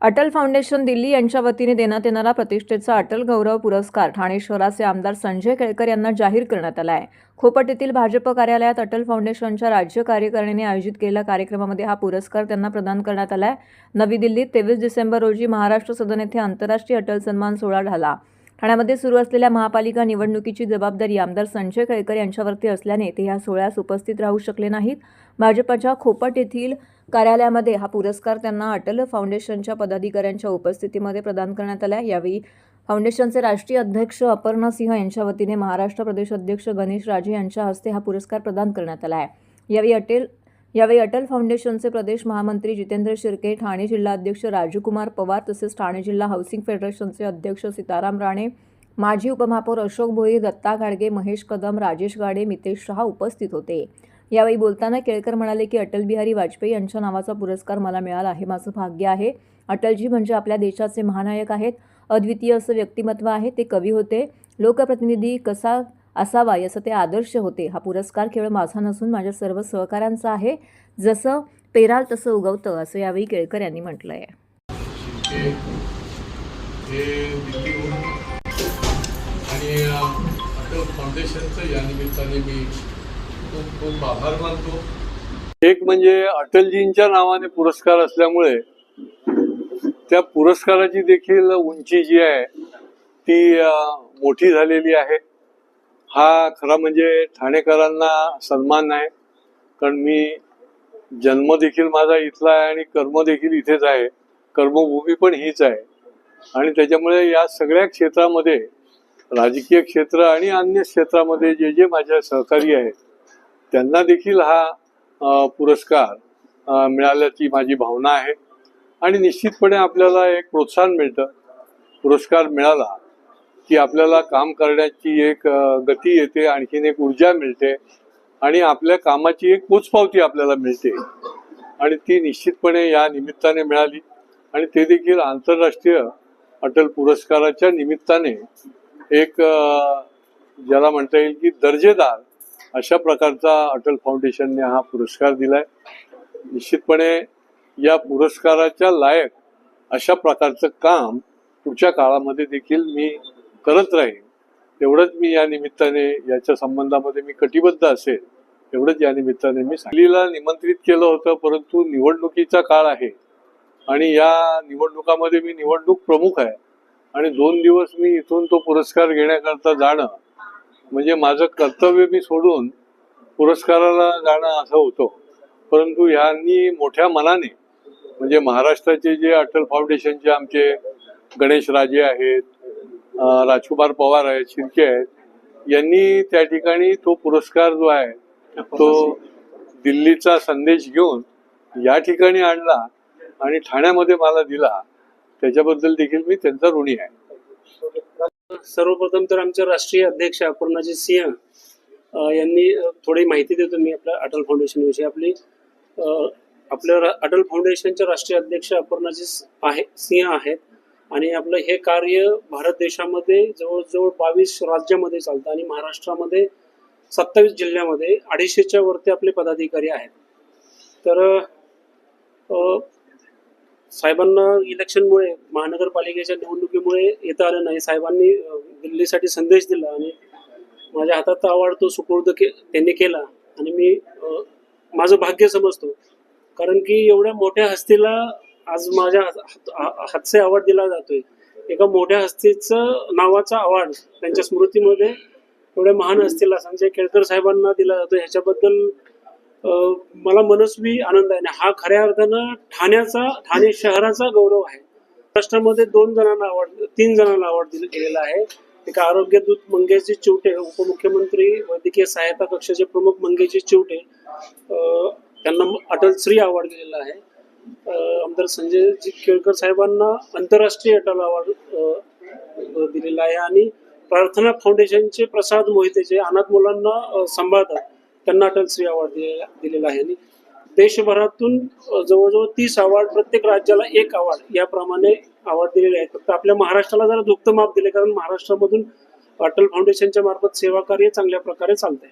Atal foundation Delhi यांच्या वतीने देण्यात येणारा प्रतिष्ठेचा अटल गौरव पुरस्कार ठाणे शहराचे आमदार संजय केळकर यांना जाहीर करण्यात आला आहे। खोपट येथील भाजप कार्यालयात अटल फाउंडेशनच्या राज्य कार्यकारिणीने आयोजित केलेल्या कार्यक्रमामध्ये हा पुरस्कार त्यांना प्रदान करण्यात आला आहे। नवी दिल्लीत 23 डिसेंबर रोजी महाराष्ट्र सदन येथे आंतरराष्ट्रीय अटल सन्मान सोहळा झाला। ठाण्यामध्ये सुरू असलेल्या महापालिका निवडणुकीची जबाबदारी आमदार संजय केळकर यांच्यावरती असल्याने ते या सोहळ्यास उपस्थित राहू शकले नाहीत। भाजपच्या खोपट येथील कार्यालयामध्ये हा पुरस्कार त्यांना अटल फाउंडेशनच्या पदाधिकाऱ्यांच्या उपस्थितीमध्ये प्रदान करण्यात आला। यावेळी फाउंडेशनचे राष्ट्रीय अध्यक्ष अपर्णा सिंह यांच्या वतीने महाराष्ट्र प्रदेश अध्यक्ष गणेश राजे यांच्या हस्ते हा पुरस्कार प्रदान करण्यात आला आहे। यावेळी अटल फाउंडेशनचे प्रदेश महामंत्री जितेंद्र शिर्के, ठाणे जिल्हा अध्यक्ष राजकुमार पवार तसेच ठाणे जिल्हा हाऊसिंग फेडरेशनचे अध्यक्ष सीताराम राणे, माजी उपमहापौर अशोक भोईर, दत्ता गाडगे, महेश कदम, राजेश गाडे, मितेश शहा उपस्थित होते। यावेळी बोलताना केळकर म्हणाले की अटल बिहारी वाजपेयी यांच्या नावाचा पुरस्कार मला मिळाला हे माझं भाग्य आहे। अटलजी म्हणजे आपल्या देशाचे महानायक आहेत, अद्वितीय असं व्यक्तिमत्व आहे। ते कवी होते, लोकप्रतिनिधी कसा असावा याचं ते आदर्श होते। हा पुरस्कार केवळ माझा नसून माझ्या सर्व सहकाऱ्यांचा आहे, जसं पेराल तसं उगवतं असं यावेळी केळकर यांनी म्हटलं आहे। अटल फाउंडेशनचं या निमित्ताने मी खूप खूप आभार मानतो। एक म्हणजे अटलजींच्या नावाने पुरस्कार असल्यामुळे त्या पुरस्काराची देखील उंची जी आहे ती मोठी झालेली आहे। हा खरा म्हणजे ठाणेकरांना सन्मान आहे, कारण मी जन्म देखील माझा इथला आहे आणि कर्म देखील इथेच आहे, कर्मभूमी पण हीच आहे। आणि त्याच्यामुळे या सगळ्या क्षेत्रामध्ये, राजकीय क्षेत्र आणि अन्य क्षेत्रामध्ये जे जे माझ्या सहकारी आहेत त्यांना देखील हा पुरस्कार मिळाल्याची माझी भावना आहे। आणि निश्चितपणे आपल्याला एक प्रोत्साहन मिळतं, पुरस्कार मिळाला की आपल्याला काम करण्याची एक गती येते, आणखीन एक ऊर्जा मिळते आणि आपल्या कामाची एक पोचपावती आपल्याला मिळते आणि ती निश्चितपणे या निमित्ताने मिळाली। आणि ते देखील आंतरराष्ट्रीय अटल पुरस्काराच्या निमित्ताने एक ज्याला म्हणता येईल की दर्जेदार अशा प्रकारचा अटल फाउंडेशनने हा पुरस्कार दिलाय। निश्चितपणे या पुरस्काराच्या लायक अशा प्रकारचं काम पुढच्या काळामध्ये देखील मी करत राहीन, तेवढंच मी या निमित्ताने याच्या संबंधामध्ये मी कटिबद्ध असेल, एवढंच या निमित्ताने मी दिल्लीला निमंत्रित केलं होतं। परंतु निवडणुकीचा काळ आहे आणि या निवडणुकामध्ये मी निवडणूक प्रमुख आहे आणि 2 दिवस मी इथून तो पुरस्कार घेण्याकरता जाणं म्हणजे माझं कर्तव्य मी सोडून पुरस्काराला जाणं असं होतं। परंतु ह्यांनी मोठ्या मनाने म्हणजे महाराष्ट्राचे जे अटल फाउंडेशनचे आमचे गणेश राजे आहेत, राजकुमार पवार आहेत, शिर्के आहेत, यांनी त्या ठिकाणी तो पुरस्कार जो आहे तो दिल्लीचा संदेश घेऊन या ठिकाणी आणला आणि ठाण्यामध्ये मला दिला, त्याच्याबद्दल देखील मी त्यांचा ऋणी आहे। सर्वप्रथम तर आमचे राष्ट्रीय अध्यक्ष अपर्णाजी सिंह यांनी थोडी माहिती देतो मी आपल्या अटल फाउंडेशन विषयी। आपल्या अटल फाउंडेशनचे राष्ट्रीय अध्यक्ष अपर्णाजी सिंह आहेत आणि आपलं हे कार्य भारत देशामध्ये जवळजवळ 22 राज्यामध्ये चालतं आणि महाराष्ट्रामध्ये 27 जिल्ह्यामध्ये 250च्या वरती आपले पदाधिकारी आहेत। तर साहेबांना इलेक्शनमुळे, महानगरपालिकेच्या निवडणुकीमुळे येता आलं नाही। साहेबांनी दिल्लीसाठी संदेश दिला आणि माझ्या हातात अवॉर्ड तो सुपूर्द त्यांनी केला आणि मी माझं भाग्य समजतो, कारण की एवढ्या मोठ्या हस्तीला आज माझ्या हातचे अवॉर्ड दिला जातोय। एका मोठ्या हस्तीचं नावाचा अवॉर्ड त्यांच्या स्मृतीमध्ये एवढ्या महान हस्तीला संजय केळकर साहेबांना दिला जातो, ह्याच्याबद्दल मला मनस्वी आनंद आहे। हा खऱ्या अर्थानं ठाणे शहराचा गौरव आहे। महाराष्ट्रामध्ये 3 जणांना अवॉर्ड दिलेला आहे। एक आरोग्यदूत मंगेशजी चिवटे, उपमुख्यमंत्री वैद्यकीय सहायता कक्षाचे प्रमुख मंगेशजी चिवटे, त्यांना अटल श्री अवॉर्ड दिलेला आहे। आमदार संजयजी केळकर साहेबांना आंतरराष्ट्रीय अटल अवॉर्ड दिलेला आहे आणि प्रार्थना फाउंडेशनचे प्रसाद मोहिते जे अनाथ मुलांना सांभाळतात त्यांना अटल श्री अवॉर्ड दिलेला आहे। आणि देशभरातून जवळजवळ 30 अवॉर्ड, प्रत्येक राज्याला 1 अवॉर्ड याप्रमाणे अवॉर्ड दिलेले आहेत। फक्त आपल्या महाराष्ट्राला जरा दुःख माफ दिले, कारण महाराष्ट्रामधून अटल फाउंडेशनच्या मार्फत सेवा कार्य चांगल्या प्रकारे चालतंय।